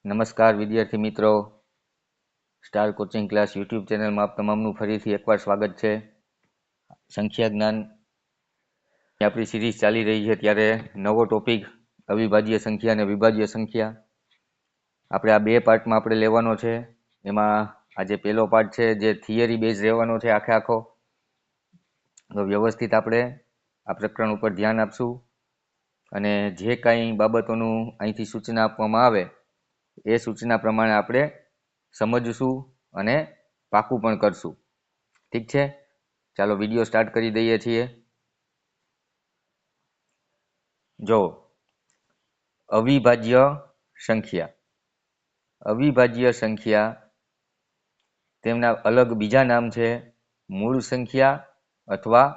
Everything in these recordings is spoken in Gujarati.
નમસ્કાર વિદ્યાર્થી મિત્રો, સ્ટાર કોચિંગ ક્લાસ યુટ્યુબ ચેનલમાં આપ તમામનું ફરીથી એકવાર સ્વાગત છે. સંખ્યા જ્ઞાન આપણી સિરીઝ ચાલી રહી છે ત્યારે નવો ટોપિક અવિભાજ્ય સંખ્યા અને વિભાજ્ય સંખ્યા આપણે આ બે પાર્ટમાં આપણે લેવાનો છે. એમાં આજે પહેલો પાર્ટ છે જે થિયરી બેઝ રહેવાનો છે આખો. તો વ્યવસ્થિત આપણે આ પ્રકરણ ઉપર ધ્યાન આપશું અને જે કાંઈ બાબતોનું અહીંથી સૂચના આપવામાં આવે એ સૂચના પ્રમાણે આપણે સમજશું અને પાકું પણ કરશું. ઠીક છે, ચાલો વિડીયો સ્ટાર્ટ કરી દઈએ છીએ. જો અવિભાજ્ય સંખ્યા તેમના અલગ બીજા નામ છે મૂળ સંખ્યા અથવા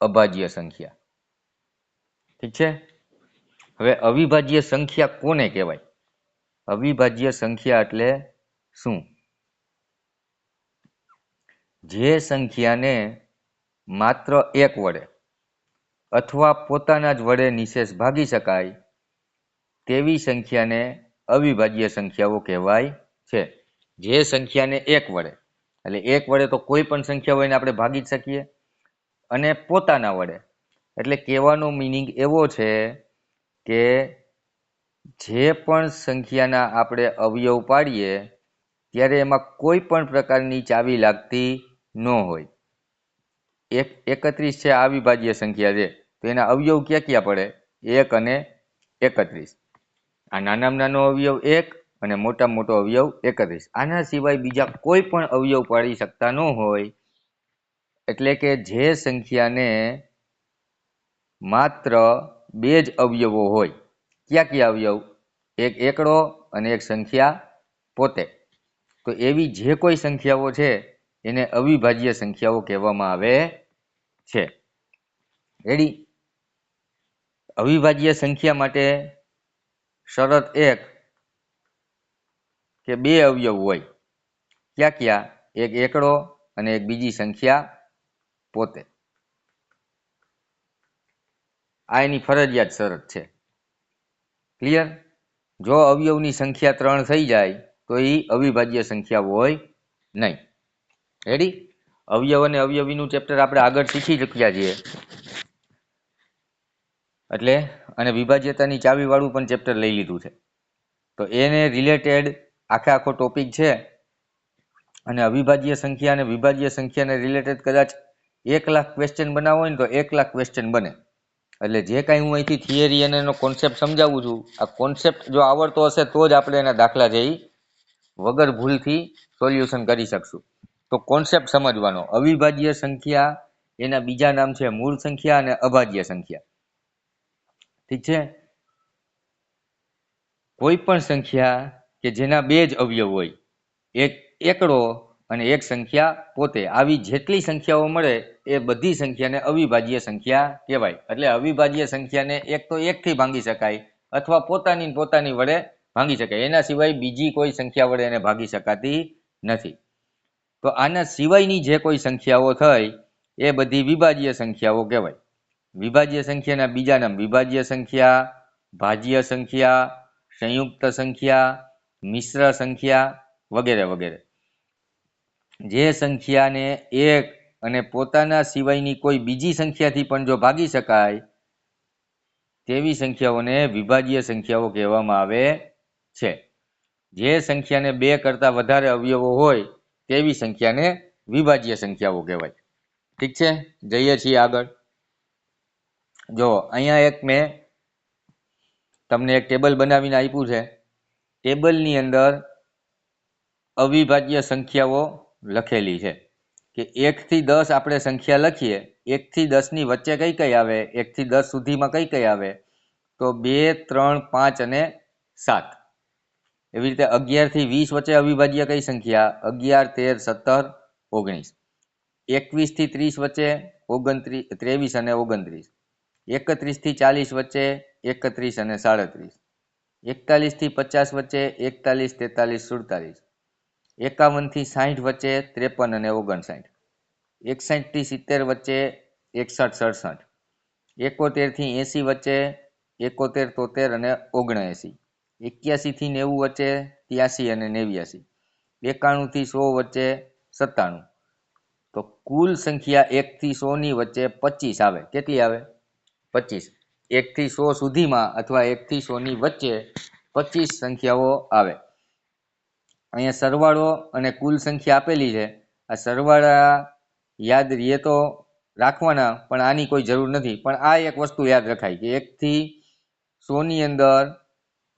અભાજ્ય સંખ્યા. ઠીક છે, હવે અવિભાજ્ય સંખ્યા કોને કહેવાય? અવિભાજ્ય સંખ્યા એટલે શું? જે સંખ્યાને માત્ર એક વડે અથવા પોતાના જ વડે નિશેષ ભાગી શકાય તેવી સંખ્યાને અવિભાજ્ય સંખ્યાઓ કહેવાય છે. જે સંખ્યાને એક વડે, એટલે એક વડે તો કોઈ પણ સંખ્યા હોય એને આપણે ભાગી જ શકીએ, અને પોતાના વડે એટલે કહેવાનો મિનિંગ એવો છે કે જે પણ સંખ્યાના આપણે અવયવ પાડીએ ત્યારે એમાં કોઈ પણ પ્રકારની ચાવી લાગતી ન હોય. 31 છે આ અવિભાજ્ય સંખ્યા છે, તો એના અવયવ ક્યાં ક્યાં પડે? 1 અને 31. આ નાનામાં નાનો અવયવ 1 અને મોટામાં મોટો અવયવ 31. આના સિવાય બીજા કોઈ પણ અવયવ પાડી શકતા ન હોય. એટલે કે જે સંખ્યાને માત્ર બે જ અવયવો હોય. ક્યાં ક્યાં અવયવ? એક એકડો અને એક સંખ્યા પોતે. તો એવી જે કોઈ સંખ્યાઓ છે એને અવિભાજ્ય સંખ્યાઓ કહેવામાં આવે છે. રેડી? અવિભાજ્ય સંખ્યા માટે શરત એક કે બે અવયવ હોય. ક્યાં ક્યાં? એક એકડો અને એક બીજી સંખ્યા પોતે. આ એની ફરજિયાત શરત છે. ક્લિયર? જો અવયવની સંખ્યા 3 થઈ જાય તો એ અવિભાજ્ય સંખ્યા હોય નહીં. રેડી? અવયવ અને અવયવીનું ચેપ્ટર આપણે આગળ શીખી ચૂક્યા છીએ. એટલે અને વિભાજ્યતાની ચાવી વાળું પણ ચેપ્ટર લઈ લીધું છે. તો એને રિલેટેડ આખો ટોપિક છે. અને અવિભાજ્ય સંખ્યા અને વિભાજ્ય સંખ્યાને રિલેટેડ કદાચ 1,00,000 ક્વેશ્ચન બનાવવો હોય ને તો 1,00,000 ક્વેશ્ચન બને. એટલે જે કાંઈ હું અહીંથી થિયરી અને એનો કોન્સેપ્ટ સમજાવું છું, આ કોન્સેપ્ટ જો આવડતો હશે તો જ આપણે એના દાખલા છે એ વગર ભૂલથી સોલ્યુશન કરી શકશું. તો કોન્સેપ્ટ સમજવાનો. અવિભાજ્ય સંખ્યા એના બીજા નામ છે મૂળ સંખ્યા અને અભાજ્ય સંખ્યા. ઠીક છે? કોઈ પણ સંખ્યા કે જેના બે જ અવયવ હોય, એક એકડો અને એક સંખ્યા પોતે, આવી જેટલી સંખ્યાઓ મળે એ બધી સંખ્યાને અવિભાજ્ય સંખ્યા કહેવાય. એટલે અવિભાજ્ય સંખ્યાને એક તો એકથી ભાંગી શકાય અથવા પોતાની વડે ભાંગી શકાય. એના સિવાય બીજી કોઈ સંખ્યા વડે એને ભાગી શકાતી નથી. તો આના સિવાયની જે કોઈ સંખ્યાઓ થઈ એ બધી વિભાજ્ય સંખ્યાઓ કહેવાય. વિભાજ્ય સંખ્યાના બીજા નામ વિભાજ્ય સંખ્યા, ભાજ્ય સંખ્યા, સંયુક્ત સંખ્યા, મિશ્ર સંખ્યા વગેરે વગેરે. જે સંખ્યાને એક અને પોતાના સિવાયની કોઈ બીજી સંખ્યાથી પણ જો ભાગી શકાય તેવી સંખ્યાઓને વિભાજ્ય સંખ્યાઓ કહેવામાં આવે છે. જે સંખ્યાને 2 કરતાં વધારે અવયવો હોય તેવી સંખ્યાને વિભાજ્ય સંખ્યાઓ કહેવાય. ઠીક છે, જઈએ છીએ આગળ. જો અહીંયા એક મેં તમને એક ટેબલ બનાવીને આપ્યું છે. ટેબલની અંદર અવિભાજ્ય સંખ્યાઓ લખેલી છે કે 1 થી 10 આપણે સંખ્યા લખીએ, 1 થી 10 ની વચ્ચે કઈ કઈ આવે? 1 થી 10 સુધીમાં કઈ કઈ આવે? તો 2, 3, 5 અને 7. એવી રીતે 11 થી 20 વચ્ચે અવિભાજ્ય કઈ સંખ્યા? 11, 13, 17, 19. 21 થી 30 વચ્ચે 23 અને 29. 31 થી 40 વચ્ચે 31 અને 37. 41 થી 50 વચ્ચે 41, 43, 47. 51 થી 60 વચ્ચે 53 અને 59. 61 થી 70 વચ્ચે 61, 67. 71 થી 80 વચ્ચે 71, 73 અને 79. 81 થી 90 વચ્ચે 83 અને 89, 91 થી 100 વચ્ચે 97. તો કુલ સંખ્યા 1 થી 100 ની વચ્ચે 25 આવે. કેટલી આવે? 25. 1 થી 100 સુધીમાં અથવા 1 થી 100 ની વચ્ચે 25 સંખ્યાઓ આવે. અહીંયા સરવાળો અને કુલ સંખ્યા આપેલી છે. આ સરવાળા યાદ રહીએ તો રાખવાના, પણ આની કોઈ જરૂર નથી. પણ આ એક વસ્તુ યાદ રખાય કે 1 થી 100 ની અંદર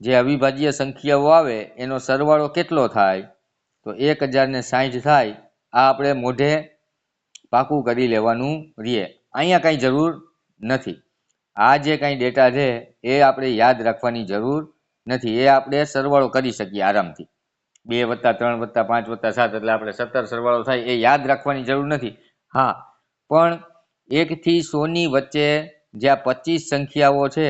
જે અવિભાજ્ય સંખ્યાઓ આવે એનો સરવાળો કેટલો થાય? તો 1060 થાય. આ આપણે મોઢે પાકું કરી લેવાનું રહીએ. અહીંયા કાંઈ જરૂર નથી. આ જે કાંઈ ડેટા છે એ આપણે યાદ રાખવાની જરૂર નથી. એ આપણે સરવાળો કરી શકીએ આરામથી. 2 + 3 + 5 + 7 એટલે આપણે 17 સરવાળો થાય. એ યાદ રાખવાની જરૂર નથી. હા, પણ 1 થી 100 ની વચ્ચે જે આ 25 સંખ્યાઓ છે,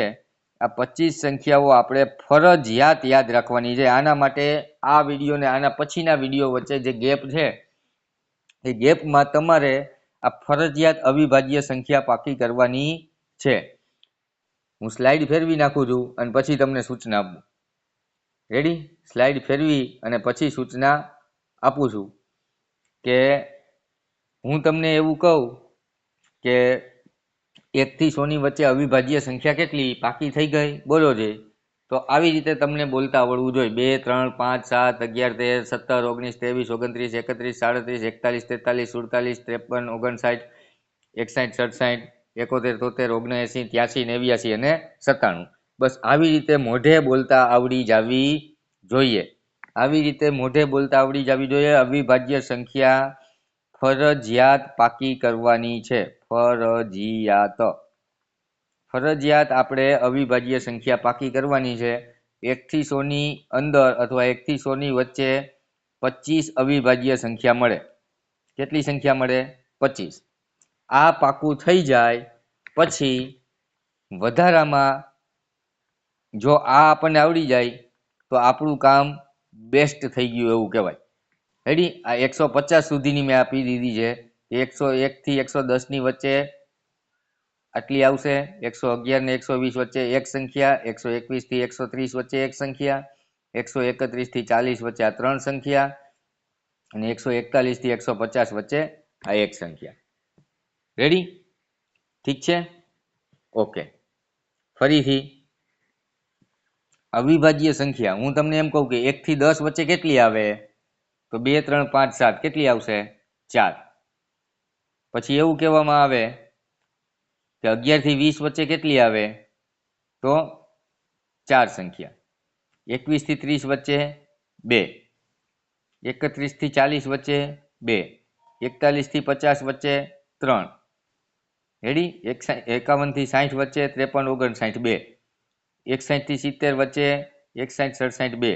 આ 25 સંખ્યાઓ આપણે ફરજિયાત યાદ રાખવાની છે. આના માટે આ વિડીયો ને આના પછીના વિડીયો વચ્ચે જે ગેપ છે એ ગેપમાં તમારે આ ફરજિયાત અવિભાજ્ય સંખ્યા પાકી કરવાની છે. હું સ્લાઇડ ફેરવી નાખું છું અને પછી તમને સૂચના આપું. રેડી? સ્લાઇડ ફેરવી અને પછી સૂચના આપું છું કે હું તમને એવું કહું કે 1 થી 100 ની વચ્ચે અવિભાજ્ય સંખ્યા કેટલી પાકી થઈ ગઈ? બોલો છે. તો આવી રીતે તમને બોલતા આવડવું જોઈએ. 2, 3, 5, 7, 11, 13, 17, 19, 23, 29, 31, 37, 41, 43, 53, 59, 60, 61, 72, 73, 73, 89, 83 અને 97. બસ આવી રીતે મોઢે બોલતા આવડી જવી જોઈએ. આવી રીતે મોઢે બોલતા આવડી જવી જોઈએ. અવિભાજ્ય સંખ્યા ફરજિયાત પાકી કરવાની છે. ફરજિયાત આપણે અવિભાજ્ય સંખ્યા પાકી કરવાની છે. 1 થી 100 ની અંદર અથવા 1 થી 100 ની વચ્ચે 25 અવિભાજ્ય સંખ્યા મળે. કેટલી સંખ્યા મળે? 25. આ પાકું થઈ જાય પછી વધારામાં જો આ આપણને આવડી જાય તો આપણું કામ બેસ્ટ થઈ ગયું એવું કહેવાય. રેડી? આ 150 સુધીની મેં આપી દીધી છે. 101 થી 110 ની વચ્ચે આટલી આવશે. 111 ને 120 વચ્ચે એક સંખ્યા. 121 થી 130 વચ્ચે એક સંખ્યા. 131 થી 40 વચ્ચે આ 3 સંખ્યા અને 141 થી 150 વચ્ચે આ એક સંખ્યા. રેડી? ઠીક છે? ઓકે. ફરીથી અવિભાજ્ય સંખ્યા હું તમને એમ કહું કે 1 થી 10 વચ્ચે કેટલી આવે? તો 2, 3, 5, 7 કેટલી આવશે? 4. પછી એવું કહેવામાં આવે કે 11 થી 20 વચ્ચે કેટલી આવે? તો 4 સંખ્યા. 21 થી 30 વચ્ચે 2. 31 થી 40 વચ્ચે 2. 41 થી 50 વચ્ચે 3. રેડી? 51 થી 60 વચ્ચે 53, 59, 2. 61 થી 70 વચ્ચે 61, 67, 2.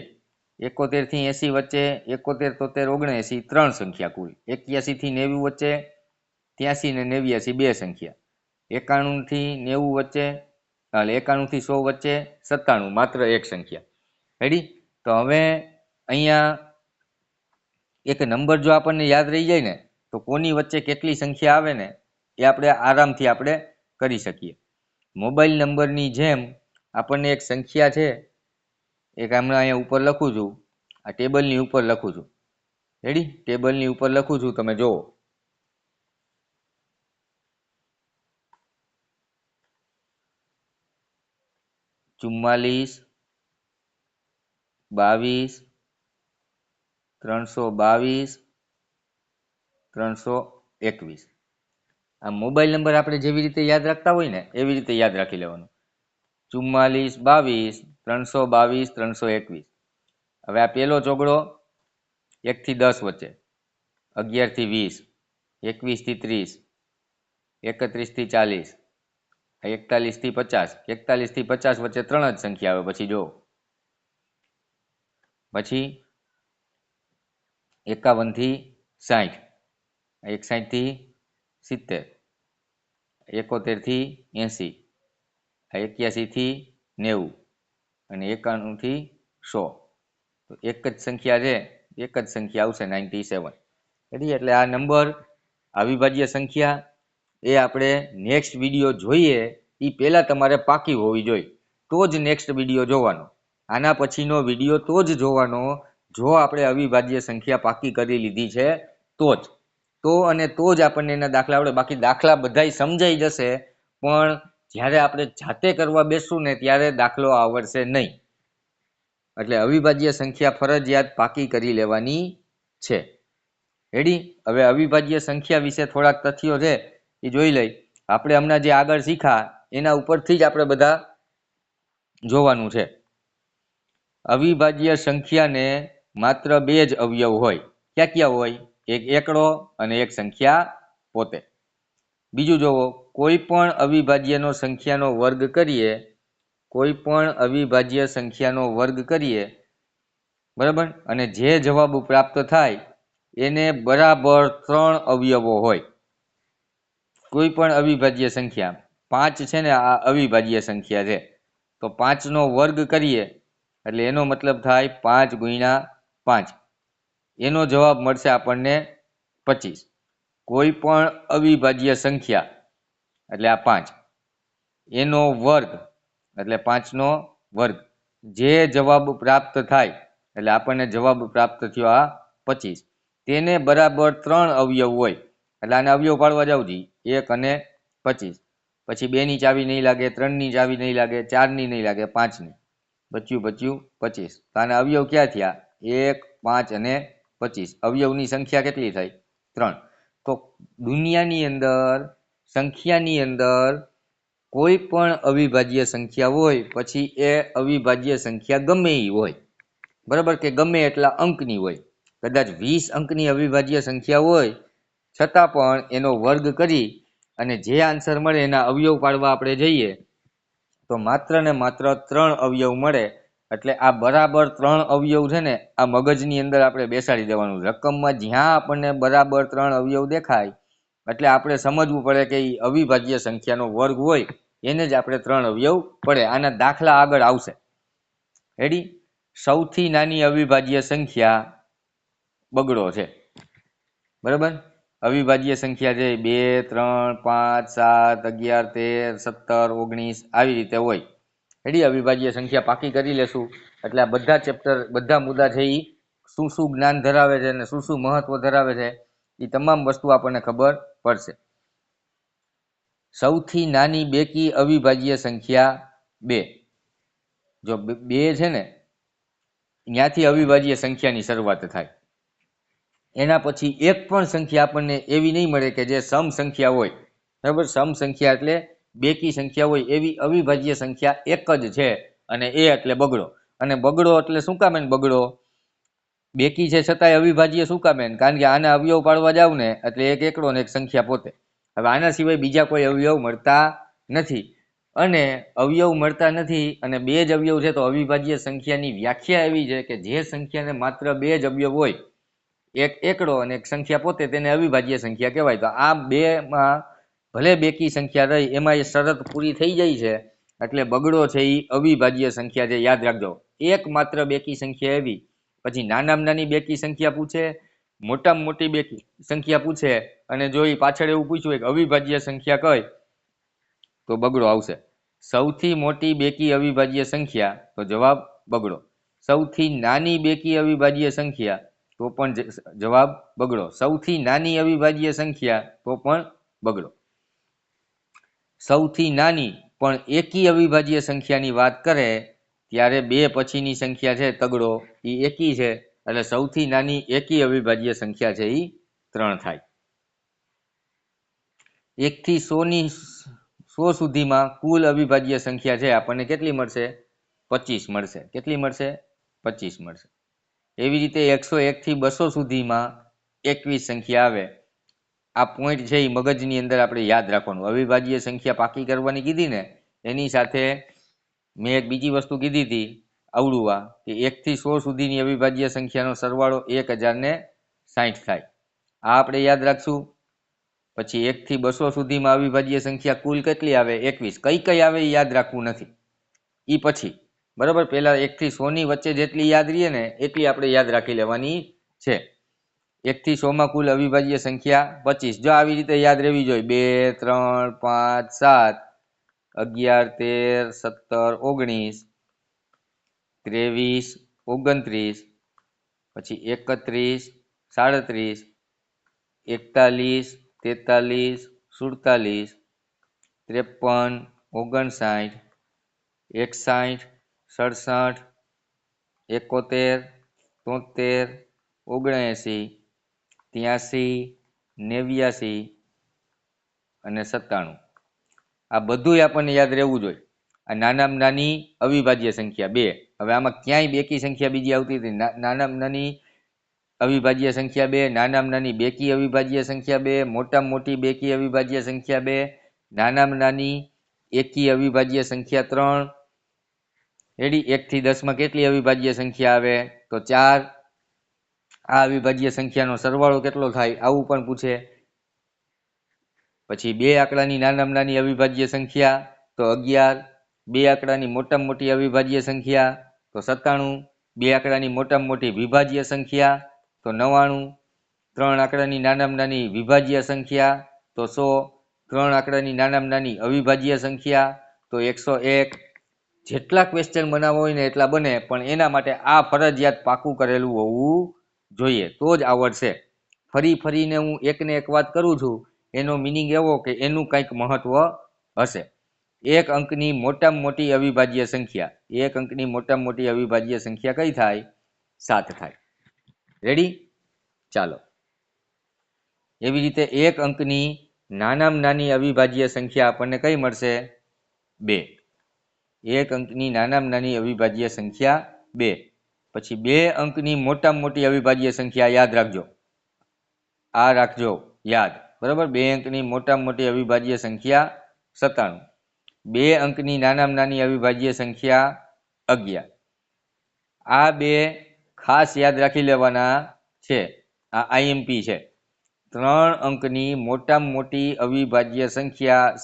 71 થી 80 વચ્ચે 71, 73, 79, 3 સંખ્યા કુલ. 81 થી 90 વચ્ચે 83 ને 89, 2 સંખ્યા. 91 થી 90 વચ્ચે 91 થી 100 વચ્ચે 97, માત્ર એક સંખ્યા. રેડી? તો હવે અહીંયા એક નંબર જો આપણને યાદ રહી જાય ને તો કોની વચ્ચે કેટલી સંખ્યા આવે ને એ આપણે આરામથી આપણે કરી શકીએ. મોબાઈલ નંબરની જેમ આપણને એક સંખ્યા છે, એક હમણાં અહીંયા ઉપર લખું છું, આ ટેબલની ઉપર લખું છું. રેડી? ટેબલની ઉપર લખું છું, તમે જુઓ. ચુમ્માલીસ 22 322 321. આ મોબાઈલ નંબર આપણે જેવી રીતે યાદ રાખતા હોય ને એવી રીતે યાદ રાખી લેવાનું. 44 22 322 321. હવે આ પહેલો ચોગડો 1 થી 10 વચ્ચે, 11 થી 20, 21 થી 30, 31 થી 40, 41 થી 50. 41 થી 50 વચ્ચે 3 જ સંખ્યા આવે. પછી જો પછી 51 થી 60, 61 થી 70, 71 થી 80, 81 થી 90 અને 91 થી 100. તો એક જ સંખ્યા છે, એક જ સંખ્યા આવશે 97. એટલે આ નંબર અવિભાજ્ય સંખ્યા એ આપણે નેક્સ્ટ વિડીયો જોઈએ એ પહેલાં તમારે પાકી હોવી જોઈએ, તો જ નેક્સ્ટ વિડીયો જોવાનો. આના પછીનો વિડીયો તો જ જોવાનો જો આપણે અવિભાજ્ય સંખ્યા પાકી કરી લીધી છે તો જ. તો અને તો જ આપણને એના દાખલા આવડે. બાકી દાખલા બધાય સમજાઈ જશે પણ જ્યારે આપણે જાતે કરવા બેસશું ને ત્યારે દાખલો આવડશે નહીં. એટલે અવિભાજ્ય સંખ્યા ફરજિયાત પાકી કરી લેવાની છે. રેડી? હવે અવિભાજ્ય સંખ્યા વિશે થોડાક તથ્યો છે એ જોઈ લઈ. આપણે હમણાં જે આગળ શીખા એના ઉપરથી જ આપણે બધા જોવાનું છે. અવિભાજ્ય સંખ્યાને માત્ર બે જ અવયવ હોય. ક્યાં ક્યાં હોય? એક એકડો અને એક સંખ્યા પોતે. બીજું જોવો, કોઈ પણ અવિભાજ્યનો સંખ્યાનો વર્ગ કરીએ, કોઈ પણ અવિભાજ્ય સંખ્યાનો વર્ગ કરીએ, બરાબર, અને જે જવાબ પ્રાપ્ત થાય એને બરાબર 3 અવયવો હોય. કોઈ પણ અવિભાજ્ય સંખ્યા 5 છે ને, આ અવિભાજ્ય સંખ્યા છે, તો 5નો વર્ગ કરીએ એટલે એનો મતલબ થાય 5 ગુણ્યા 5, એનો જવાબ મળશે આપણને 25. કોઈ પણ અવિભાજ્ય સંખ્યા એટલે આ 5 એનો વર્ગ એટલે 5નો વર્ગ, જે જવાબ પ્રાપ્ત થાય એટલે આપણને જવાબ પ્રાપ્ત થયો આ 25, તેને બરાબર 3 અવયવ હોય. એટલે આને અવયવ પાડવા જાવ જી 1 અને 25. પછી 2ની ચાવી નહીં લાગે, 3ની ચાવી નહીં લાગે, 4ની નહીં લાગે, 5ની. બચ્યું 25. તો આના અવયવ ક્યાં થયા? 1, 5 અને 25. અવયવની સંખ્યા કેટલી થઈ? 3. તો દુનિયાની અંદર સંખ્યાની અંદર કોઈ પણ અવિભાજ્ય સંખ્યા હોય પછી એ અવિભાજ્ય સંખ્યા ગમે એ હોય, બરાબર, કે ગમે એટલા અંકની હોય. કદાચ 20 અંકની અવિભાજ્ય સંખ્યા હોય છતાં પણ એનો વર્ગ કરી અને જે આન્સર મળે એના અવયવ પાડવા આપણે જઈએ તો માત્ર ને માત્ર 3 અવયવ મળે. એટલે આ બરાબર 3 અવયવ છે ને, આ મગજની અંદર આપણે બેસાડી દેવાનું. રકમમાં જ્યાં આપણને બરાબર 3 અવયવ દેખાય એટલે આપણે સમજવું પડે કે એ અવિભાજ્ય સંખ્યાનો વર્ગ હોય એને જ આપણે 3 અવયવ પડે. આના દાખલા આગળ આવશે. રેડી? સૌથી નાની અવિભાજ્ય સંખ્યા બગડો છે, બરાબર. અવિભાજ્ય સંખ્યા છે 2, 3, 5, 7, 11, 13, 17, 19 આવી રીતે હોય. રેડી? અવિભાજ્ય સંખ્યા પાકી કરી લેશું એટલે આ બધા ચેપ્ટર, બધા મુદ્દા છે એ શું શું જ્ઞાન ધરાવે છે અને શું શું મહત્વ ધરાવે છે એ તમામ વસ્તુ આપણને ખબર પડશે. સૌથી નાની બેકી અવિભાજ્ય સંખ્યા 2. જો 2 છે ને ત્યાંથી અવિભાજ્ય સંખ્યાની શરૂઆત થાય. એના પછી એક પણ સંખ્યા આપણને એવી નહીં મળે કે જે સમ સંખ્યા હોય, બરાબર. સમ સંખ્યા એટલે બેકી સંખ્યા હોય એવી અવિભાજ્ય સંખ્યા એક જ છે અને એ એટલે બગડો. અને બગડો એટલે શું કામ એને બગડો? બેકી છે છતાંય અવિભાજ્ય શું કામ? કારણ કે આના અવયવ પાડવા જાવ ને એટલે એક એકડો ને એક સંખ્યા પોતે. હવે આના સિવાય બીજા કોઈ અવયવ મળતા નથી, અને અવયવ મળતા નથી અને 2 જ અવયવ છે તો અવિભાજ્ય સંખ્યાની વ્યાખ્યા એવી છે કે જે સંખ્યાને માત્ર 2 જ અવયવ હોય, એક એકડો અને એક સંખ્યા પોતે, તેને અવિભાજ્ય સંખ્યા કહેવાય. તો આ 2માં ભલે બેકી સંખ્યા રહી એમાં એ શરત પૂરી થઈ જાય છે એટલે બગડો છે એ અવિભાજ્ય સંખ્યા છે. યાદ રાખજો, એક માત્ર બેકી સંખ્યા એવી. પછી નાનામાં નાની બેકી સંખ્યા પૂછે, મોટામાં મોટી બેકી સંખ્યા પૂછે, અને જો એ પાછળ એવું પૂછ્યું કે અવિભાજ્ય સંખ્યા કઈ, તો બગડો આવશે. સૌથી મોટી બેકી અવિભાજ્ય સંખ્યા, તો જવાબ બગડો. સૌથી નાની બેકી અવિભાજ્ય સંખ્યા, તો પણ જવાબ બગડો. સૌથી નાની અવિભાજ્ય સંખ્યા, તો પણ બગડો. સૌથી નાની પણ એકી અવિભાજ્ય સંખ્યાની વાત કરે ત્યારે 2 પછીની સંખ્યા છે તગડો, એ એકી છે એટલે સૌથી નાની એકી અવિભાજ્ય સંખ્યા છે એ 3 થાય. 1 થી 100 સુધીમાં કુલ અવિભાજ્ય સંખ્યા છે આપણને કેટલી મળશે? 25 મળશે. કેટલી મળશે? 25 મળશે. એવી રીતે 101 થી 200 સુધીમાં 21 સંખ્યા આવે. આ પોઈન્ટ છે એ મગજની અંદર આપણે યાદ રાખવાનું. અવિભાજ્ય સંખ્યા પાકી કરવાની કીધી ને એની સાથે મેં એક બીજી વસ્તુ કીધી હતી આવડું, કે 1 થી 100 સુધીની અવિભાજ્ય સંખ્યાનો સરવાળો 1060 થાય. આ આપણે યાદ રાખશું. પછી 1 થી 200 સુધીમાં અવિભાજ્ય સંખ્યા કુલ કેટલી આવે? 21. કઈ કઈ આવે એ યાદ રાખવું નથી, એ પછી, બરાબર. પહેલા 1 થી 100 ની વચ્ચે જેટલી યાદ રહીએ ને એટલી આપણે યાદ રાખી લેવાની છે. 1 થી 100 માં કુલ અવિભાજ્ય સંખ્યા 25. જો આવી રીતે યાદ રહેવી જોઈએ, 2, 3, 5, 7, 11, 13, 17, 19, 23, 29, પછી 31, 37, 41, 43, 47, 53, 59, 61, 67, 71, 73, 79, 83, 89 અને 97. આ બધુંય આપણને યાદ રહેવું જોઈએ. આ નાનામાં નાની અવિભાજ્ય સંખ્યા 2. હવે આમાં ક્યાંય બેકી સંખ્યા બીજી આવતી હતી? નાનામાં નાની અવિભાજ્ય સંખ્યા 2, નાનામાં નાની બેકી અવિભાજ્ય સંખ્યા 2, મોટામાં મોટી બેકી અવિભાજ્ય સંખ્યા 2, નાનામાં નાની એકી અવિભાજ્ય સંખ્યા 3. રેડી? 1 થી 10 માં કેટલી અવિભાજ્ય સંખ્યા આવે? તો 4. આ અવિભાજ્ય સંખ્યાનો સરવાળો કેટલો થાય? આવું પણ પૂછે. પછી 2 આંકડાની નાનામાં નાની અવિભાજ્ય સંખ્યા તો 11. 2 આંકડાની મોટામાં મોટી અવિભાજ્ય સંખ્યા તો 97. 2 આંકડાની મોટામાં મોટી વિભાજ્ય સંખ્યા તો 99. 3 આંકડાની નાનામાં નાની વિભાજ્ય સંખ્યા તો 100. 3 આંકડાની નાનામાં નાની અવિભાજ્ય સંખ્યા તો 101. જેટલા ક્વેશ્ચન બનાવવા હોય ને એટલા બને, પણ એના માટે આ ફરજિયાત પાકું કરેલું હોવું જોઈએ, તો જ આવડશે. ફરીને હું એકને એક વાત કરું છું, એનો મિનિંગ એવો કે એનું કંઈક મહત્વ હશે. 1 અંકની મોટામાં મોટી અવિભાજ્ય સંખ્યા, 1 અંકની મોટામાં મોટી અવિભાજ્ય સંખ્યા કઈ થાય? 7 થાય. રેડી? ચાલો. એવી રીતે 1 અંકની નાનામાં નાની અવિભાજ્ય સંખ્યા આપણને કઈ મળશે? 2. 1 અંકની નાનામાં નાની અવિભાજ્ય સંખ્યા 2. પછી 2 અંકની મોટામાં મોટી અવિભાજ્ય સંખ્યા યાદ રાખજો. આ રાખજો યાદ, બરાબર? 2 અંકની મોટામાં મોટી અવિભાજ્ય સંખ્યા 97. 2 અંકની નાનામાં નાની અવિભાજ્ય સંખ્યા 11. આ બે ખાસ યાદ રાખી લેવાના છે. આ આઈએમપી છે. 3 અંકની મોટામાં મોટી અવિભાજ્ય સંખ્યા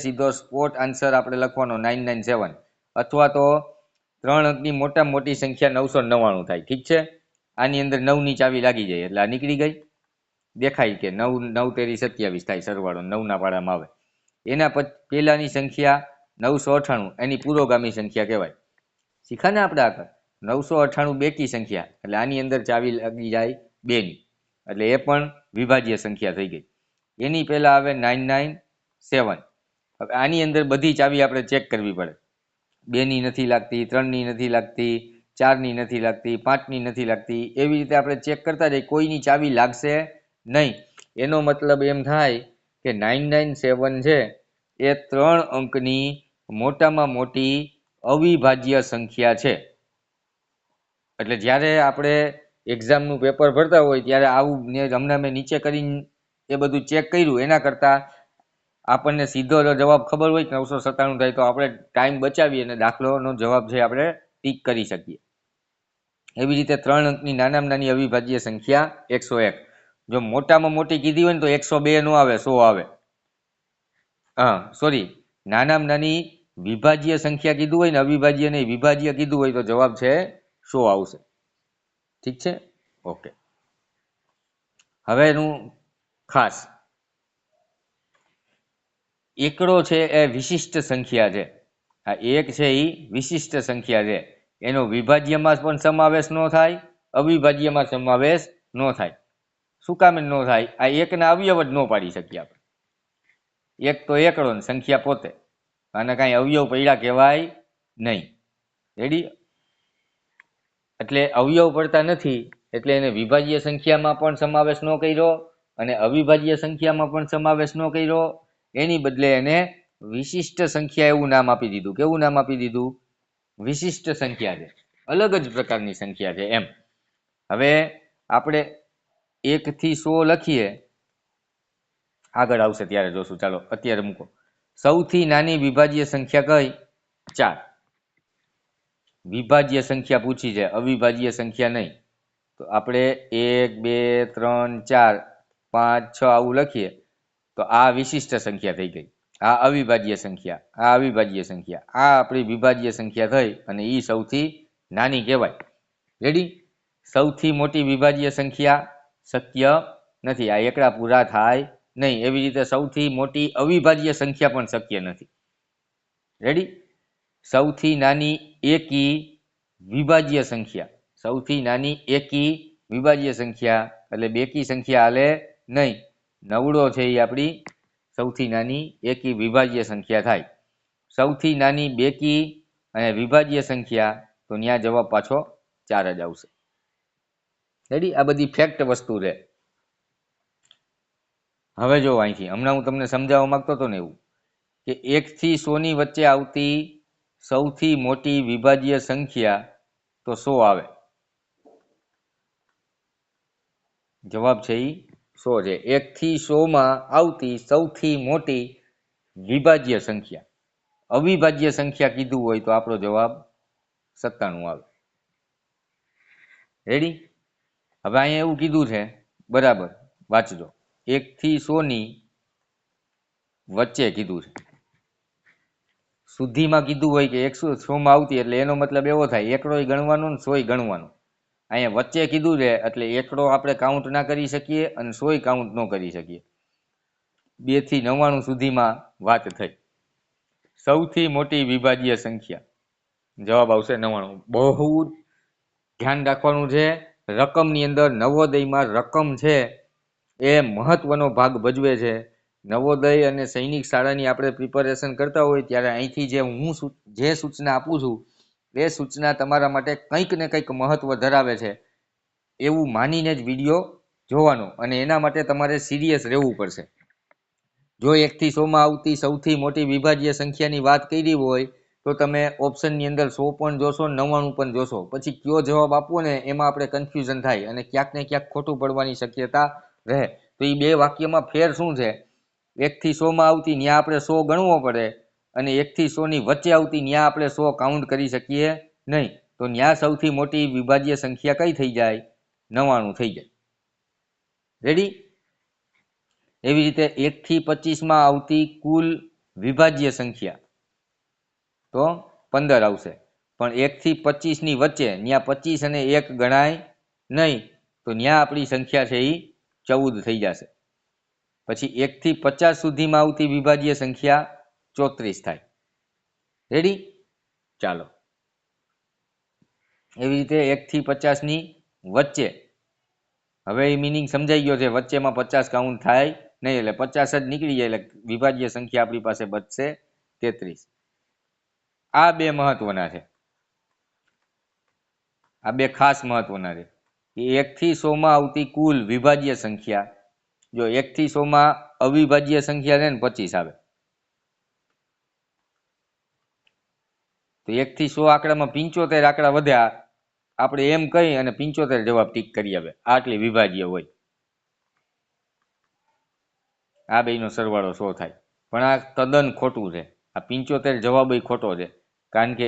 સીધો સ્પોટ આન્સર આપણે લખવાનો 997, અથવા તો 3 અંકની મોટામાં મોટી સંખ્યા 999 થાય. ઠીક છે? આની અંદર 9 ની ચાવી લાગી જાય એટલે આ નીકળી ગઈ. દેખાય કે 9 9 તેરી 27 થાય સરવાળો, 9 ના પાડામાં આવે. એના પહેલાની સંખ્યા 998, એની પુરોગામી સંખ્યા કહેવાય. શીખા ને આપણે આગળ? 998 બેકી સંખ્યા, એટલે આની અંદર ચાવી લાગી જાય 2 ની, એટલે એ પણ વિભાજ્ય સંખ્યા થઈ ગઈ. એની પહેલા આવે 997. હવે આની અંદર બધી ચાવી આપણે ચેક કરવી પડે. 2 ની નથી લાગતી, 3 ની નથી લાગતી, 4 ની નથી લાગતી, 5 ની નથી લાગતી. એવી રીતે આપણે ચેક કરતા જઈએ, કોઈની ચાવી લાગશે નહીં. એનો મતલબ એમ થાય કે 997 છે એ 3 અંકની મોટામાં મોટી અવિભાજ્ય સંખ્યા છે. એટલે જ્યારે આપણે એક્ઝામનું પેપર ભરતા હોય ત્યારે આવું હમણાં મેં નીચે કરીને એ બધું ચેક કર્યું, એના કરતાં આપણને સીધો જવાબ ખબર હોય કે 997 થાય તો આપણે ટાઈમ બચાવીએ અને દાખલોનો જવાબ છે આપણે ટીક કરી શકીએ. એવી રીતે 3 અંકની નાનામાં નાની અવિભાજ્ય સંખ્યા 101. જો મોટામાં મોટી કીધી હોય ને તો 102 નો આવે, 100 આવે. સોરી, નાનામાં નાની વિભાજ્ય સંખ્યા કીધું હોય ને, અવિભાજ્ય નહીં વિભાજ્ય કીધું હોય તો જવાબ છે 100 આવશે. ઠીક છે? ઓકે. હવેનું ખાસ, એકડો છે એ વિશિષ્ટ સંખ્યા છે. આ 1 છે એ વિશિષ્ટ સંખ્યા છે. એનો વિભાજ્યમાં પણ સમાવેશ ન થાય, અવિભાજ્યમાં સમાવેશ ન થાય. શું કામ ન થાય? આ 1 ના અવયવ જ ન પાડી શકીએ આપણે. 1 તો એકડો ને સંખ્યા પોતે, આને કાંઈ અવયવ પડ્યા કહેવાય નહીં. રેડી? એટલે અવયવ પડતા નથી, એટલે એને વિભાજ્ય સંખ્યામાં પણ સમાવેશ ન કર્યો અને અવિભાજ્ય સંખ્યામાં પણ સમાવેશ ન કર્યો. એની બદલે એને વિશિષ્ટ સંખ્યા એવું નામ આપી દીધું. કેવું નામ આપી દીધું? વિશિષ્ટ સંખ્યા છે, અલગ જ પ્રકારની સંખ્યા છે એમ. હવે આપણે 1 થી 100 લખીએ, આગળ આવશે ત્યારે જોશું. ચાલો અત્યારે મૂકો. સૌથી નાની વિભાજ્ય સંખ્યા કઈ? 4. વિભાજ્ય સંખ્યા પૂછી છે, અવિભાજ્ય સંખ્યા નહીં. તો આપણે 1 2 3 4 5 6 આવું લખીએ તો આ વિશિષ્ટ સંખ્યા થઈ ગઈ. આ અવિભાજ્ય સંખ્યા, આ અવિભાજ્ય સંખ્યા, આ આપણી વિભાજ્ય સંખ્યા થઈ અને એ સૌથી નાની કહેવાય. રેડી? સૌથી મોટી વિભાજ્ય સંખ્યા શક્ય નથી, આ એકડા પૂરા થાય નહીં. એવી રીતે સૌથી મોટી અવિભાજ્ય સંખ્યા પણ શક્ય નથી. રેડી? સૌથી નાની એકી વિભાજ્ય સંખ્યા, સૌથી નાની એકી વિભાજ્ય સંખ્યા, એટલે બેકી સંખ્યા હાલે નહીં. નવડો છે એ આપણી સૌથી નાની એકી વિભાજ્ય સંખ્યા થાય. સૌથી નાની બેકી અને વિભાજ્ય સંખ્યા, તો ત્યાં જવાબ પાછો 4 જ આવશે. રેડી? આ બધી ફેક્ટ વસ્તુ છે. હવે જો અહીંથી હમણાં હું તમને સમજાવવા માંગતો હતો ને એવું કે 1 થી 100 ની વચ્ચે આવતી સૌથી મોટી વિભાજ્ય સંખ્યા તો 100 આવે. જવાબ છે એ 100 છે. 1 થી 100 માં આવતી સૌથી મોટી વિભાજ્ય સંખ્યા. અવિભાજ્ય સંખ્યા કીધું હોય તો આપણો જવાબ 97 આવે. રેડી? હવે અહીંયા એવું કીધું છે, બરાબર વાંચજો. 1 થી 100 ની વચ્ચે કીધું છે. સુધીમાં કીધું હોય કે 100 માં આવતી, એટલે એનો મતલબ એવો થાય એકડોય ગણવાનો ને 100 ગણવાનો. અહીંયા વચ્ચે કીધું છે એટલે એકડો આપણે કાઉન્ટ ના કરી શકીએ અને 100 કાઉન્ટ ન કરી શકીએ. 2 થી 99 સુધીમાં વાત થઈ. સૌથી મોટી વિભાજ્ય સંખ્યા, જવાબ આવશે 99. બહુ ધ્યાન રાખવાનું છે. રકમની અંદર નવોદયમાં રકમ છે એ મહત્વનો ભાગ ભજવે છે. નવોદય અને સૈનિક શાળાની આપણે પ્રિપેરેશન કરતા હોય ત્યારે અહીંથી જે સૂચના આપું છું એ સૂચના તમારા માટે કંઈક ને કંઈક મહત્વ ધરાવે છે એવું માનીને જ વિડીયો જોવાનો, અને એના માટે તમારે સિરિયસ રહેવું પડશે. જો 1 થી 100 માં આવતી સૌથી મોટી વિભાજ્ય સંખ્યાની વાત કરી હોય તો તમે ઓપ્શનની અંદર 100 પણ જોશો, 99 પણ જોશો. પછી કયો જવાબ આપવો ને એમાં આપણે કન્ફ્યુઝન થાય અને ક્યાંક ને ક્યાંક ખોટું પડવાની શક્યતા રહે. તો એ બે વાક્યમાં ફેર શું છે? 1 થી 100 માં આવતી ત્યાં આપણે 100 ગણવો પડે, અને 1 થી 100 ની વચ્ચે આવતી ત્યાં આપણે 100 કાઉન્ટ કરી શકીએ નહીં. તો ત્યાં સૌથી મોટી વિભાજ્ય સંખ્યા કઈ થઈ જાય? 99 થઈ જાય. રેડી? એવી રીતે 1 થી 25 માં આવતી કુલ વિભાજ્ય સંખ્યા તો 15 આવશે. પણ 1 થી 25 ની વચ્ચે ત્યાં 25 અને 1 ગણાય નહીં, તો ત્યાં આપણી સંખ્યા છે એ 14 થઈ જશે. પછી 1 થી 50 સુધીમાં આવતી વિભાજ્ય સંખ્યા 34 થાય. રેડી? ચાલો, એવી રીતે 1 થી 50 ની વચ્ચે, હવે એ મિનિંગ સમજાઈ ગયો છે. વચ્ચેમાં 50 કાઉન્ટ થાય નહીં, એટલે 50 જ નીકળી જાય, એટલે વિભાજ્ય સંખ્યા આપણી પાસે બચશે 33. આ બે મહત્વના છે, આ બે ખાસ મહત્વના છે. 1 થી 100 માં આવતી કુલ વિભાજ્ય સંખ્યા, જો 1 થી 100 માં અવિભાજ્ય સંખ્યા છે ને 25 આવે, તો 1 થી 100 આંકડામાં 75 આંકડા વધ્યા, આપણે એમ કહી અને 75 જવાબ ટીક કરી આવે, આટલી વિભાજ્ય હોય. આ બેનો સરવાળો 100 થાય. પણ આ તદ્દન ખોટું છે. આ 75 જવાબ ખોટો છે. કારણ કે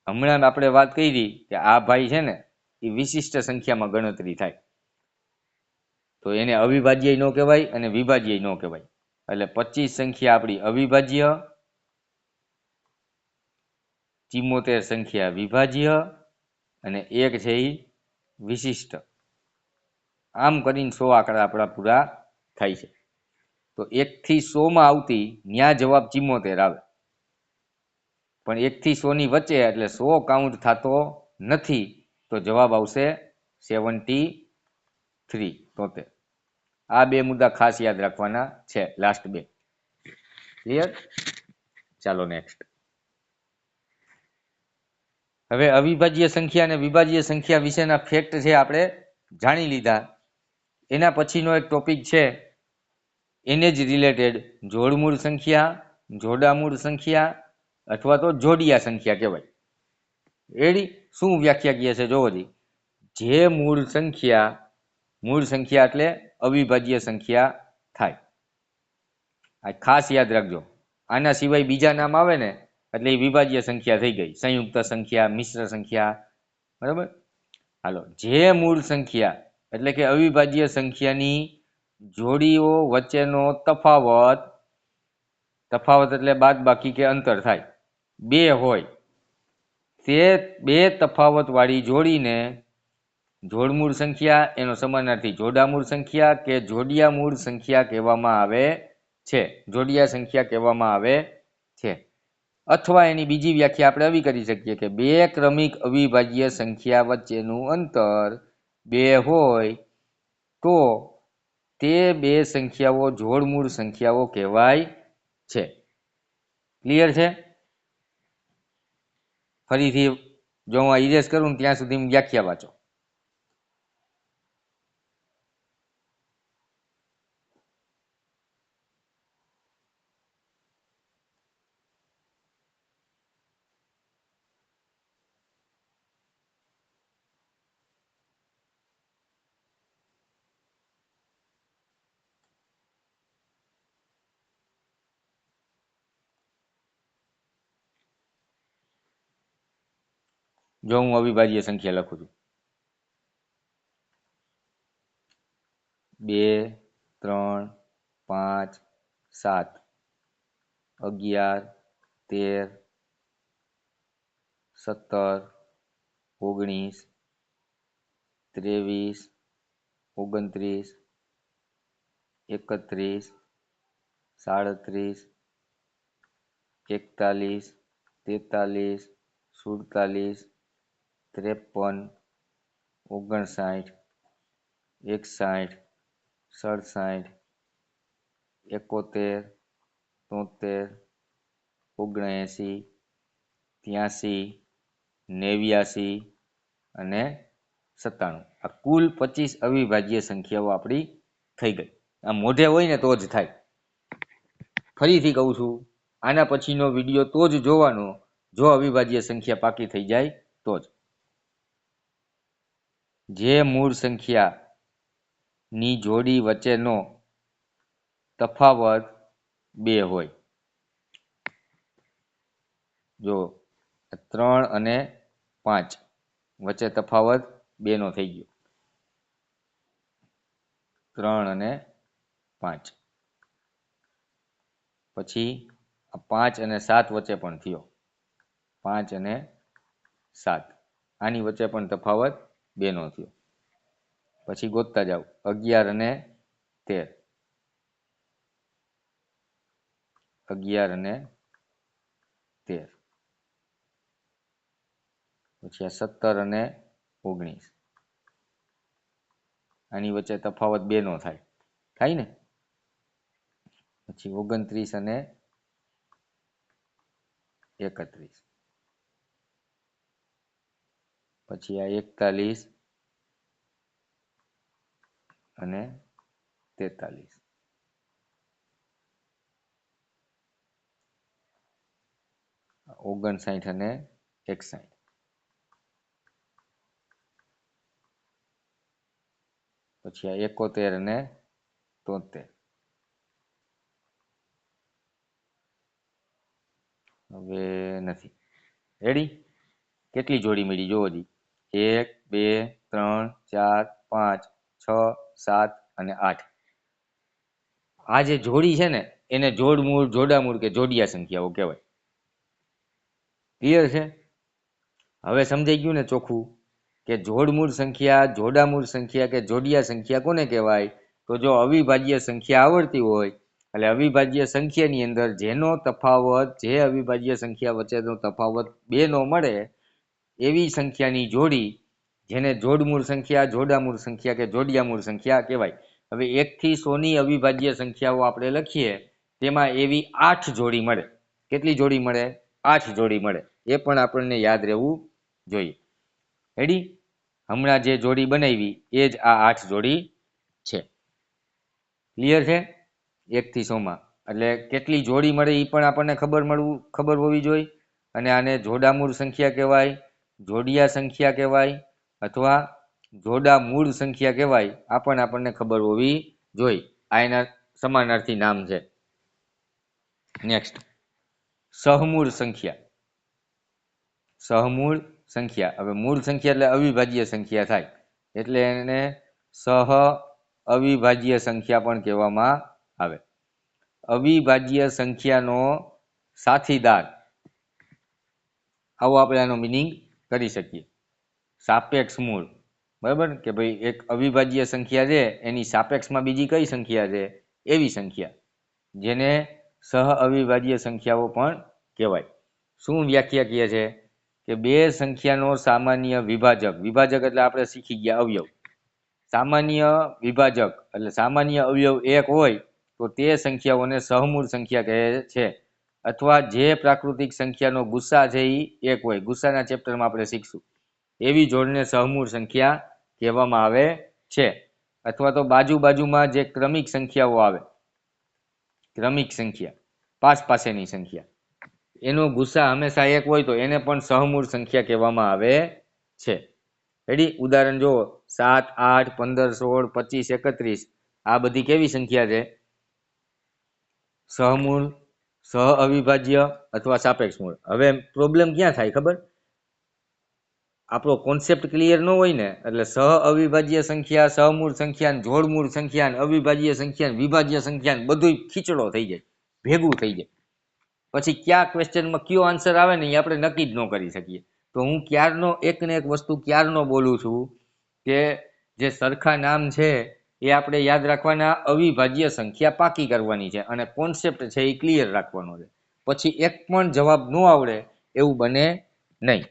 હમણાં આપણે વાત કરી કે આ ભાઈ છે ને એ વિશિષ્ટ સંખ્યામાં ગણતરી થાય, તો એને અવિભાજ્ય ન કહેવાય અને વિભાજ્ય ન કહેવાય. એટલે 25 સંખ્યા આપણી અવિભાજ્ય, 74 સંખ્યા વિભાજ્ય અને 1 છે એ વિશિષ્ટ. આમ કરીને 100 આંકડા આપણા પૂરા થાય છે. તો 1 થી 100 માં આવતી ત્યાં જવાબ 74 આવે, પણ 1 થી 100 ની વચ્ચે એટલે 100 કાઉન્ટ થતો નથી, તો જવાબ આવશે 73. આ બે મુદ્દા ખાસ યાદ રાખવાના છે, લાસ્ટ બે. ક્લિયર? ચાલો નેક્સ્ટ. હવે અવિભાજ્ય સંખ્યા અને વિભાજ્ય સંખ્યા વિશેના ફેક્ટ છે આપણે જાણી લીધા. એના પછીનો એક ટોપિક છે એને જ રિલેટેડ જોડમૂળ સંખ્યા, જોડામૂળ સંખ્યા અથવા તો જોડિયા સંખ્યા કહેવાય. રેડી? શું વ્યાખ્યા કહે છે જોવો જી. જે મૂળ સંખ્યા એટલે અવિભાજ્ય સંખ્યા થાય. આ ખાસ યાદ રાખજો. આના સિવાય બીજા નામ આવે ને એટલે એ વિભાજ્ય સંખ્યા થઈ ગઈ, સંયુક્ત સંખ્યા, મિશ્ર સંખ્યા. બરાબર? હાલો, જે મૂળ સંખ્યા એટલે કે અવિભાજ્ય સંખ્યાની જોડીઓ વચ્ચેનો તફાવત એટલે બાદબાકી કે અંતર થાય, 2 હોય, તે બે તફાવત વાળી જોડીને જોડમૂળ સંખ્યા, એનો સમાનાર્થી જોડામૂળ સંખ્યા કે જોડિયા મૂળ સંખ્યા કહેવામાં આવે છે. જોડિયા સંખ્યા કહેવામાં આવે છે. અથવા એની બીજી વ્યાખ્યા આપણે આવી કરી શકીએ કે બે ક્રમિક અવિભાજ્ય સંખ્યા વચ્ચેનું અંતર 2 હોય તો તે બે સંખ્યાઓ જોડમૂળ સંખ્યાઓ કહેવાય છે. ક્લિયર છે? ફરીથી જો હું ઇરેઝ કરું ને ત્યાં સુધી વ્યાખ્યા વાંચો. જો હું અવિભાજ્ય સંખ્યા લખું છું 2, 3, 5, 7, 11, 13, 17, 19, 23, 29, 31, 37, 41, 43, 47, 53, 59, 61, 67, 71, 73, 79, 83, 89 અને 97. આ કુલ 25 અવિભાજ્ય સંખ્યાઓ આપણી થઈ ગઈ. આ મોઢે હોય ને તો જ થાય. ફરીથી કહું છું, આના પછીનો વિડીયો તો જ જોવાનો જો અવિભાજ્ય સંખ્યા પાકી થઈ જાય તો જ. જે મૂળ સંખ્યાની જોડી વચ્ચેનો તફાવત 2 હોય. જો 3 અને 5 વચ્ચે તફાવત 2 નો થઈ ગયો. 3 અને 5 પછી 5 અને 7 વચ્ચે પણ થયો. 5 અને 7 આની વચ્ચે પણ તફાવત 2 નો થયો. પછી ગોતતા જાવ 11 અને 13, 11 અને 13, પછી 17 અને 19 આની વચ્ચે તફાવત 2 નો થાય ને. પછી 29 અને 31, પછી આ 41 અને 43, 59 અને 61, પછી આ 71 અને 73. હવે નથી. રેડી? કેટલી જોડી મળી જોવો જી? 1, 2, 3, 4, 5, 6, 7 અને 8. આ જે જોડી છે ને એને જોડમૂળ, જોડામૂળ કે જોડિયા સંખ્યાઓ કહેવાય. ક્લિયર છે? હવે સમજાઈ ગયું ને ચોખ્ખું કે જોડમૂળ સંખ્યા, જોડામૂળ સંખ્યા કે જોડિયા સંખ્યા કોને કહેવાય? તો જો અવિભાજ્ય સંખ્યા આવડતી હોય એટલે અવિભાજ્ય સંખ્યાની અંદર જેનો તફાવત, જે અવિભાજ્ય સંખ્યા વચ્ચેનો તફાવત 2 નો મળે એવી સંખ્યાની જોડી, જેને જોડમૂળ સંખ્યા, જોડામૂળ સંખ્યા કે જોડિયામૂળ સંખ્યા કહેવાય. હવે 1 થી 100 ની અવિભાજ્ય સંખ્યાઓ આપણે લખીએ તેમાં એવી 8 જોડી મળે. કેટલી જોડી મળે? 8 જોડી મળે. એ પણ આપણને યાદ રહેવું જોઈએ. રેડી? હમણાં જે જોડી બનાવી એ જ આ 8 જોડી છે. ક્લિયર છે? 1 થી 100 માં એટલે કેટલી જોડી મળે એ પણ આપણને ખબર હોવી જોઈએ. અને આને જોડામૂળ સંખ્યા કહેવાય, જોડિયા સંખ્યા કહેવાય અથવા જોડામૂળ સંખ્યા કહેવાય. આ પણ આપણને ખબર હોવી જોઈએ. આ એના સમાનાર્થી નામ છે. નેક્સ્ટ, સહમૂળ સંખ્યા. સહમૂળ સંખ્યા. હવે મૂળ સંખ્યા એટલે અવિભાજ્ય સંખ્યા થાય એટલે એને સહ અવિભાજ્ય સંખ્યા પણ કહેવામાં આવે. અવિભાજ્ય સંખ્યાનો સાથીદાર, આવો આપણે આનો મિનિંગ કરી શકીએ. સાપેક્ષ મૂળ. બરાબર કે ભાઈ એક અવિભાજ્ય સંખ્યા છે એની સાપેક્ષમાં બીજી કઈ સંખ્યા છે એવી સંખ્યા, જેને સહ અવિભાજ્ય સંખ્યાઓ પણ કહેવાય. શું વ્યાખ્યા કહે છે કે બે સંખ્યાનો સામાન્ય વિભાજક, વિભાજક એટલે આપણે શીખી ગયા અવયવ, સામાન્ય વિભાજક એટલે સામાન્ય અવયવ એક હોય તો તે સંખ્યાઓને સહમૂળ સંખ્યા કહે છે, અથવા જે પ્રાકૃતિક સંખ્યાનો ગુસ્સા છે એ એક હોય, ગુસ્સાના ચેપ્ટરમાં આપણે શીખશું, એવી જોડને સહમૂળ સંખ્યા કહેવામાં આવે છે. અથવા તો બાજુમાં જે ક્રમિક સંખ્યાઓ આવે, ક્રમિક સંખ્યા, પાસેની સંખ્યા, એનો ગુસ્સા હંમેશા એક હોય તો એને પણ સહમૂળ સંખ્યા કહેવામાં આવે છે. રેડી? ઉદાહરણ જુઓ, 7, 8, 15, 16, 25, 31 આ બધી કેવી સંખ્યા છે? સહમૂળ, સહ અવિભાજ્ય અથવા સાપેક્ષ મૂળ. હવે પ્રોબ્લેમ ક્યાં થાય ખબર? આપણો કોન્સેપ્ટ ક્લિયર ન હોય ને એટલે સહ અવિભાજ્ય સંખ્યા, સહમૂળ સંખ્યા, જોડમૂળ સંખ્યા, અવિભાજ્ય સંખ્યા, વિભાજ્ય સંખ્યા બધું ખીચડો થઈ જાય, ભેગું થઈ જાય. પછી કયા ક્વેશ્ચનમાં કયો આન્સર આવે ને એ આપણે નક્કી જ ન કરી શકીએ. તો હું ક્યારનો એક ને એક વસ્તુ ક્યારનો બોલું છું કે જે સરખા નામ છે એ આપણે યાદ રાખવાના, અવિભાજ્ય સંખ્યા પાકી કરવાની છે અને કોન્સેપ્ટ છે એ ક્લિયર રાખવાનો છે. પછી એક પણ જવાબ ન આવડે એવું બને નહીં.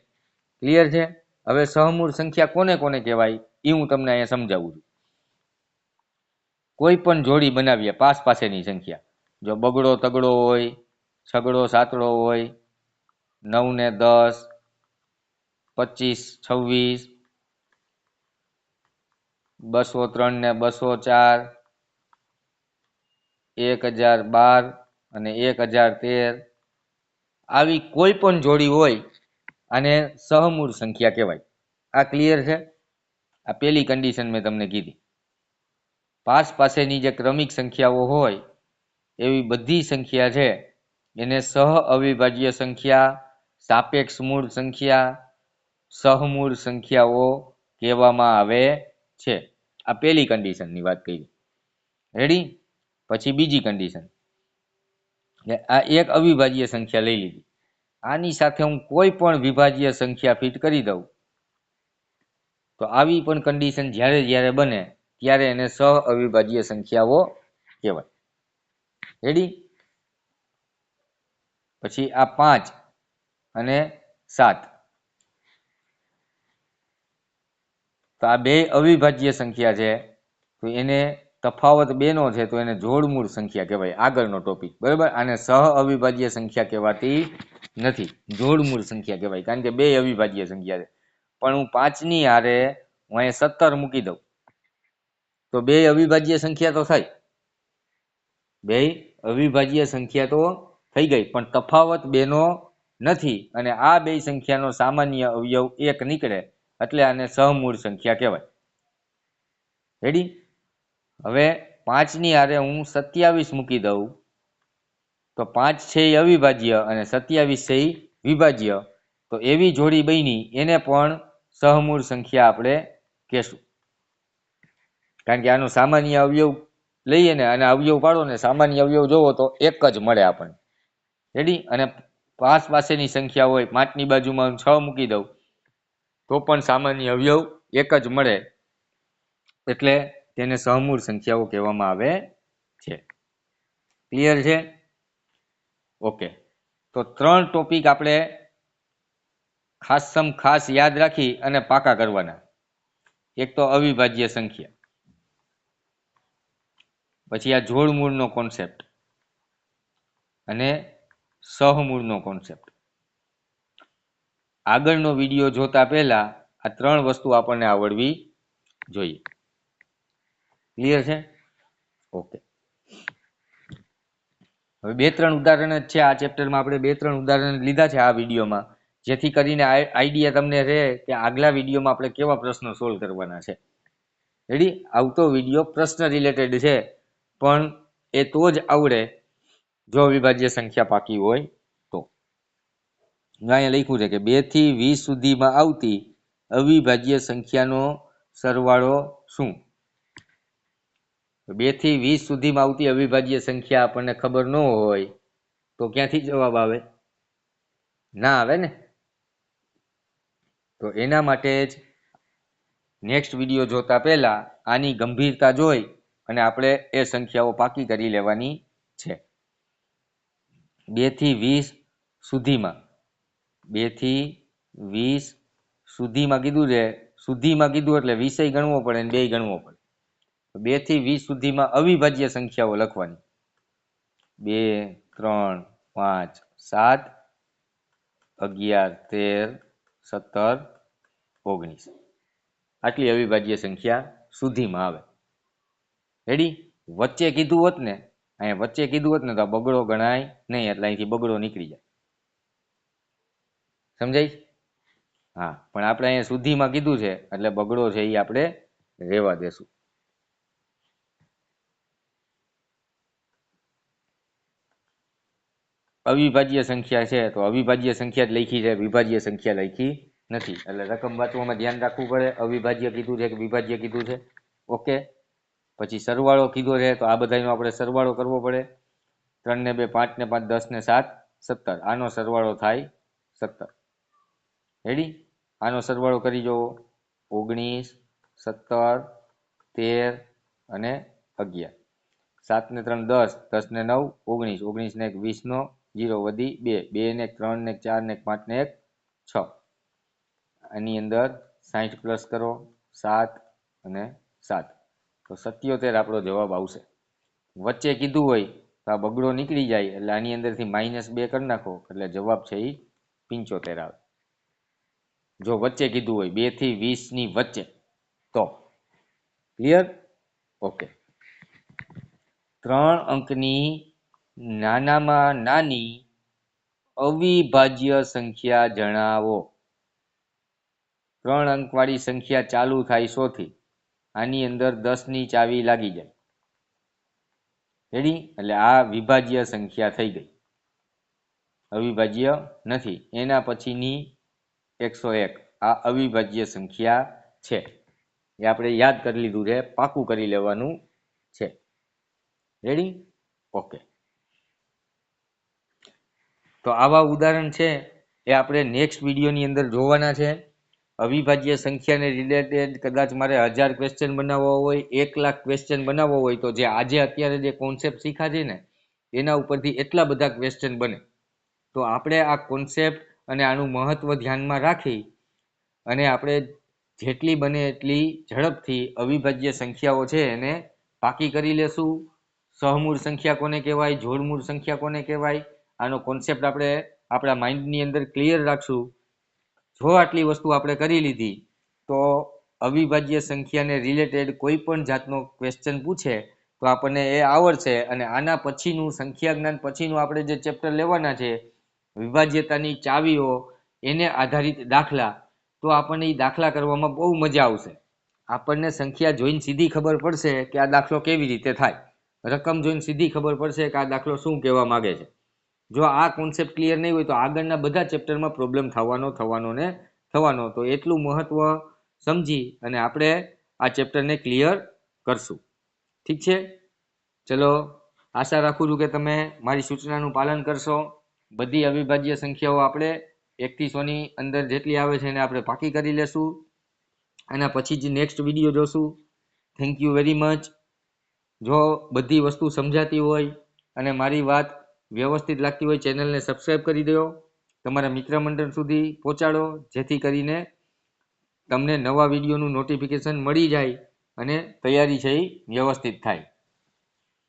ક્લિયર છે? હવે સહમૂળ સંખ્યા કોને કોને કહેવાય એ હું તમને અહીંયા સમજાવું છું. કોઈ પણ જોડી બનાવીએ પાસેની સંખ્યા, જો બગડો તગડો હોય, છગડો સાતડો હોય, 9 ને 10, 25, 26, 203 ને 204, 1012 અને 1013 આવી કોઈ પણ જોડી હોય આને સહમૂળ સંખ્યા કહેવાય. આ ક્લિયર છે? આ પહેલી કન્ડિશન મેં તમને કીધી. પાસેની જે ક્રમિક સંખ્યાઓ હોય એવી બધી સંખ્યા છે એને સહ અવિભાજ્ય સંખ્યા, સાપેક્ષ મૂળ સંખ્યા, સહમૂળ સંખ્યાઓ કહેવામાં આવે છે. આ પહેલી કન્ડિશનની વાત કરી. રેડી? પછી બીજી કન્ડિશન, આ એક અવિભાજ્ય સંખ્યા લઈ લીધી, આની સાથે હું કોઈ પણ વિભાજ્ય સંખ્યા ફિટ કરી દઉં તો આવી પણ કન્ડિશન જ્યારે બને ત્યારે એને સહ અવિભાજ્ય સંખ્યાઓ કહેવાય. રેડી? પછી આ 5 અને 7, તો આ બે અવિભાજ્ય સંખ્યા છે તો એને તફાવત બેનો છે તો એને જોડમૂળ સંખ્યા કહેવાય. આગળનો ટોપિક, બરાબર? આને સહ અવિભાજ્ય સંખ્યા કહેવાતી નથી, જોડમૂળ સંખ્યા કહેવાય, કારણ કે બે અવિભાજ્ય સંખ્યા છે. પણ હું 5ની હારે હું અહીંયા 17 મૂકી દઉં તો બે અવિભાજ્ય સંખ્યા તો થાય, બે અવિભાજ્ય સંખ્યા તો થઈ ગઈ, પણ તફાવત બેનો નથી અને આ બે સંખ્યાનો સામાન્ય અવયવ એક નીકળે એટલે આને સહમૂળ સંખ્યા કહેવાય. રેડી? હવે 5ની હારે હું 27 મૂકી દઉં તો 5 છે એ અવિભાજ્ય અને 27 છે એ વિભાજ્ય, તો એવી જોડી બની એને પણ સહમૂળ સંખ્યા આપણે કહેશું, કારણ કે આનો સામાન્ય અવયવ લઈએ ને અને અવયવ પાડો ને, સામાન્ય અવયવ જોવો તો એક જ મળે આપણને. રેડી? અને પાસેની સંખ્યા હોય, 5ની બાજુમાં 6 મૂકી દઉં તો પણ સામાન્ય અવયવ એક જ મળે એટલે તેને સહમૂળ સંખ્યાઓ કહેવામાં આવે છે. ક્લિયર છે? ઓકે. તો 3 ટોપિક આપણે ખાસ યાદ રાખી અને પાકા કરવાના. એક તો અવિભાજ્ય સંખ્યા, પછી આ જોડમૂળનો કોન્સેપ્ટ અને સહમૂળનો કોન્સેપ્ટ. આગળનો વિડીયો જોતા પહેલા આ 3 વસ્તુ આપણને આવડવી જોઈએ. ક્લિયર છે? ઓકે. હવે 2-3 ઉદાહરણ જ છે આ ચેપ્ટરમાં, આપણે 2-3 ઉદાહરણ લીધા છે આ વિડીયોમાં, જેથી કરીને આઈડિયા તમને રહે કે આગલા વિડીયોમાં આપણે કેવા પ્રશ્નો સોલ્વ કરવાના છે. રેડી? આવતો વિડીયો પ્રશ્ન રિલેટેડ છે, પણ એ તો જ આવડે જો અવિભાજ્ય સંખ્યા પાકી હોય તો. અહીંયા લખ્યું છે કે 2 થી 20 સુધીમાં આવતી અવિભાજ્ય સંખ્યાનો સરવાળો શું? 2 થી 20 સુધીમાં આવતી અવિભાજ્ય સંખ્યા આપણને ખબર ન હોય તો ક્યાંથી જવાબ આવે? ના આવે ને. તો એના માટે જ નેક્સ્ટ વિડીયો જોતા પહેલા આની ગંભીરતા જોઈ અને આપણે એ સંખ્યાઓ પાકી કરી લેવાની છે. 2 થી 20 સુધીમાં 2 થી 20 સુધીમાં કીધું છે. સુધીમાં કીધું એટલે વિષય ગણવો પડે ને 2 ગણવો પડે. 2 થી 20 સુધીમાં અવિભાજ્ય સંખ્યાઓ લખવાની. 2, 3, 5, 7, 11, 13, 17, 19. આટલી અવિભાજ્ય સંખ્યા સુધીમાં આવે. રેડી? વચ્ચે કીધું હોત ને, અહીંયા વચ્ચે કીધું હોત ને તો બગડો ગણાય નહીં, એટલે અહીંથી બગડો નીકળી જાય. સમજાય? હા, પણ આપણે અહીંયા સુધીમાં કીધું છે એટલે બગડો છે એ આપણે રહેવા દેશું. અવિભાજ્ય સંખ્યા છે તો અવિભાજ્ય સંખ્યા જ લખી છે, વિભાજ્ય સંખ્યા લખી નથી. એટલે રકમ વાંચવામાં ધ્યાન રાખવું પડે. અવિભાજ્ય કીધું છે કે વિભાજ્ય કીધું છે. ઓકે. પછી સરવાળો કીધો છે તો આ બધાનો આપણે સરવાળો કરવો પડે. 3 ને 2 5 ને 5 10 ને 7 17. આનો સરવાળો થાય 17. રેડી? આનો સરવાળો કરી જો. 19, 17, 13 અને 11. 7 ને 3 10, 10 ને 9 19, 19 ને 1 20 નો 0 વધી 2, 2 ને 3 ને 4 ને 5 ને 1 6. આની અંદર 60 પ્લસ કરો 7 અને 7 તો 77 આપણો જવાબ આવશે. વચ્ચે કીધું હોય તો આ બગડો નીકળી જાય એટલે આની અંદરથી -2 કરી નાખો એટલે જવાબ છે એ 75 આવે. જો વચ્ચે કીધું હોય 2 થી 20 ની વચ્ચે તો. ક્લિયર? ઓકે. 3 અંકની નાનામાં નાની અવિભાજ્ય સંખ્યા જણાવો. 3 અંકવાળી સંખ્યા ચાલુ થાય 100 થી. આની અંદર 10 ની ચાવી લાગી જાય. રેડી? એટલે આ વિભાજ્ય સંખ્યા થઈ ગઈ. અવિભાજ્ય નથી. એના પછીની 101 આ અવિભાજ્ય સંખ્યા છે. એ આપણે યાદ કરી લીધું છે, પાકું કરી લેવાનું છે. રેડી? ઓકે. તો આવા ઉદાહરણ છે એ આપણે નેક્સ્ટ વિડીયોની અંદર જોવાના છે. અવિભાજ્ય સંખ્યાને રિલેટેડ કદાચ મારે 1000 ક્વેશ્ચન બનાવવા હોય, 1 લાખ ક્વેશ્ચન બનાવવા હોય તો જે આજે અત્યારે જે કોન્સેપ્ટ શીખા છે ને એના ઉપરથી એટલા બધા ક્વેશ્ચન બને. તો આપણે આ કોન્સેપ્ટ અને આનું મહત્વ ધ્યાનમાં રાખી અને આપણે જેટલી બને એટલી ઝડપથી અવિભાજ્ય સંખ્યાઓ છે એને પાકી કરી લેશું. સહમૂળ સંખ્યા કોને કહેવાય, જોડમૂળ સંખ્યા કોને કહેવાય, આનો કોન્સેપ્ટ આપણે આપણા માઇન્ડની અંદર ક્લિયર રાખશું. જો આટલી વસ્તુ આપણે કરી લીધી તો અવિભાજ્ય સંખ્યાને રિલેટેડ કોઈ પણ જાતનો ક્વેશ્ચન પૂછે તો આપણને એ આવડશે. અને આના પછીનું સંખ્યા જ્ઞાન પછીનું આપણે જે ચેપ્ટર લેવાના છે વિભાજ્યતાની ચાવીઓ, એને આધારિત દાખલા, તો આપણને એ દાખલા કરવામાં બહુ મજા આવશે. આપણને સંખ્યા જોઈને સીધી ખબર પડશે કે આ દાખલો કેવી રીતે થાય. રકમ જોઈને સીધી ખબર પડશે કે આ દાખલો શું કહેવા માંગે છે. જો આ કોન્સેપ્ટ ક્લિયર નહીં હોય તો આગળના બધા ચેપ્ટરમાં પ્રોબ્લેમ થવાનો. તો એટલું મહત્વ સમજી અને આપણે આ ચેપ્ટરને ક્લિયર કરશું. ઠીક છે? ચલો, આશા રાખું છું કે તમે મારી સૂચનાનું પાલન કરશો. બધી અવિભાજ્ય સંખ્યાઓ આપણે 1 થી 100 ની અંદર જેટલી આવે છે એને આપણે પાકી કરી લેશું. આના પછી જ નેક્સ્ટ વિડીયો જોશું. Thank you very much. જો બધી વસ્તુ સમજાતી હોય અને મારી વાત વ્યવસ્થિત લાગતી હોય ચેનલને સબસ્ક્રાઈબ કરી દો. તમારા મિત્ર મંડળ સુધી પહોંચાડો જેથી કરીને તમને નવા વિડીયોનું નોટિફિકેશન મળી જાય અને તૈયારી છે એ વ્યવસ્થિત થાય.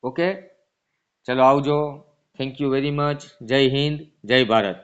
ઓકે, ચલો આવજો. Thank you very much. જય હિન્દ, જય ભારત.